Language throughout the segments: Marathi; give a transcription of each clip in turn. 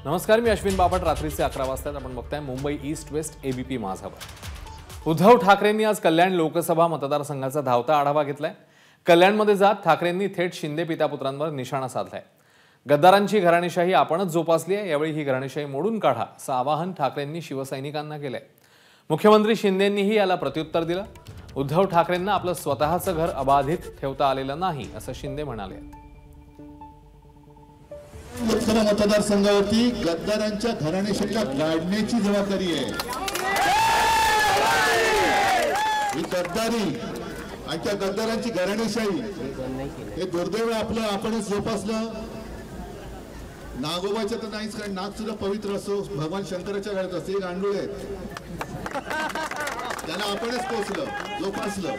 नमस्कार, मी अश्विन बापट। रात्रीचे 11 वाजता आपण बघताय मुंबई ईस्ट वेस्ट एबीपी माझावर। उद्धव ठाकरेंनी आज कल्याण लोकसभा मतदारसंघाचा धावता आढावा घेतलाय। कल्याणमध्ये जात ठाकरेंनी थेट शिंदे पितापुत्रांवर निशाणा साधलाय। गद्दारांची घराणेशाही आपणच जोपासली आहे, यावेळी ही घराणेशाही मोडून काढा असं आवाहन ठाकरेंनी शिवसैनिकांना केलंय। मुख्यमंत्री शिंदेंनीही याला प्रत्युत्तर दिलं। उद्धव ठाकरेंना आपलं स्वतःचं घर अबाधित ठेवता आलेलं नाही असं शिंदे म्हणाले। लोकसभा मतदारसंघावरती गद्दारांच्या घराणेशाहीला गाडण्याची जबाबदारी आहे। ही गद्दारी आणि त्या गद्दारांची घराणेशाही हे दुर्दैव आपणच जोपासलं। नागोबाच्या तर नाहीच, कारण नाग सुद्धा पवित्र असो, भगवान शंकराच्या वेळेत असे गांडूळ आहेत, त्यांना आपणच पोचलं, जोपासलं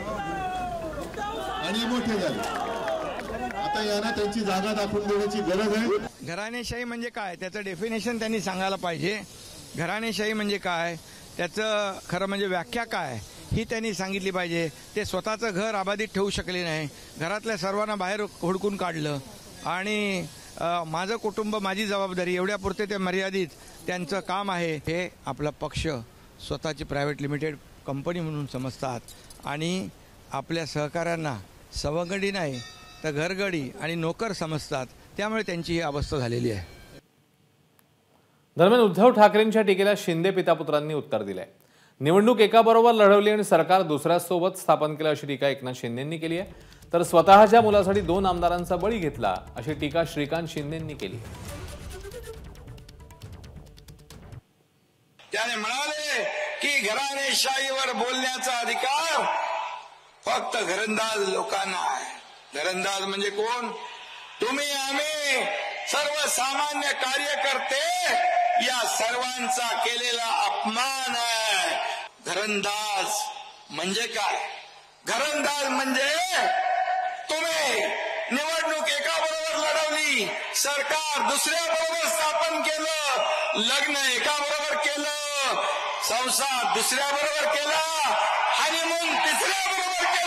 आणि मोठे झाले। आता यांना त्यांची जागा दाखवून देण्याची गरज आहे। घराणेशाही म्हणजे काय त्याचं डेफिनेशन त्यांनी सांगायला पाहिजे। घराणेशाही म्हणजे काय त्याचं खरं म्हणजे व्याख्या काय ही त्यांनी सांगितली पाहिजे। ते स्वतःचं घर अबाधित ठेवू शकले नाही, घरातल्या सर्वांना बाहेर हुडकून काढलं आणि माझं कुटुंब माझी जबाबदारी एवढ्यापुरते ते मर्यादित त्यांचं काम आहे। हे आपला पक्ष स्वतःची प्रायव्हेट लिमिटेड कंपनी म्हणून समजतात आणि आपल्या सहकाऱ्यांना सवंगडी नाही तर घरगडी आणि नोकर समजतात, त्यामुळे त्यांची ही अवस्था झालेली आहे। दरम्यान उद्धव ठाकरेंच्या टीकेला शिंदे पितापुत्रांनी उत्तर दिलंय। निवडणूक एकाबरोबर लढवली आणि सरकार दुसऱ्यासोबत स्थापन केलं अशी टीका एकनाथ शिंदेंनी केली आहे, तर स्वतःच्या मुलासाठी 2 आमदारांचा बळी घेतला अशी टीका श्रीकांत शिंदेंनी केली। त्याने म्हणाले की घराणेशाहीवर बोलण्याचा अधिकार फक्त घरंदाज लोकांना आहे। घरंदाज म्हणजे कोण? तुम्ही, आम्ही, सर्वसामान्य कार्यकर्ते, या सर्वांचा केलेला अपमान आहे। घरंदाज म्हणजे काय? घरंदाज म्हणजे तुम्ही निवडणूक एकाबरोबर लढवली, सरकार दुसऱ्याबरोबर स्थापन केलं, लग्न एकाबरोबर केलं, संसार दुसऱ्याबरोबर केला, हनीमून तिसऱ्याबरोबर केलं।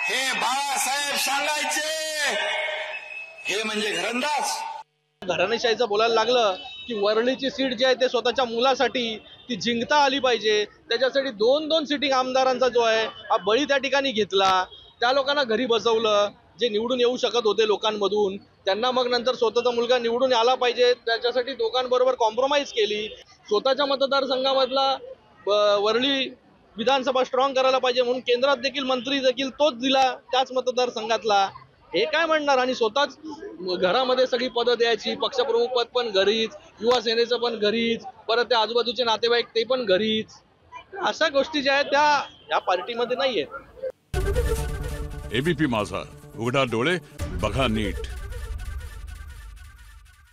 हे बाळासाहेब सांगायचे, हे म्हणजे घरंदाज। घराणेशाहीचं बोलायला लागलं की वरळीची सीट जी आहे ते स्वतःच्या मुलासाठी ती जिंकता आली पाहिजे, त्याच्यासाठी 2-2 सिटिंग आमदारांचा जो आहे हा बळी त्या ठिकाणी घेतला। त्या लोकांना घरी बसवलं जे निवडून येऊ शकत होते लोकांमधून, त्यांना मग नंतर स्वतःचा मुलगा निवडून आला पाहिजे त्याच्यासाठी दोघांबरोबर कॉम्प्रोमाइज केली। स्वतःच्या मतदारसंघामधला वरळी विधानसभा स्ट्रॉंग करायला पाहिजे म्हणून केंद्रात देखील मंत्री देखील तोच दिला त्याच मतदारसंघातला। हे काय म्हणणार? आणि स्वतःच घरामध्ये सगळी पदं द्यायची, पक्षप्रमुख पद पण घरीच, युवा सेनेचं पण घरीच, परत त्या आजूबाजूचे नातेवाईक ते पण घरीच। अशा गोष्टी ज्या आहेत त्या या पार्टीमध्ये नाहीयेत। एबीपी माझा, उघडा डोळे बघा नीट।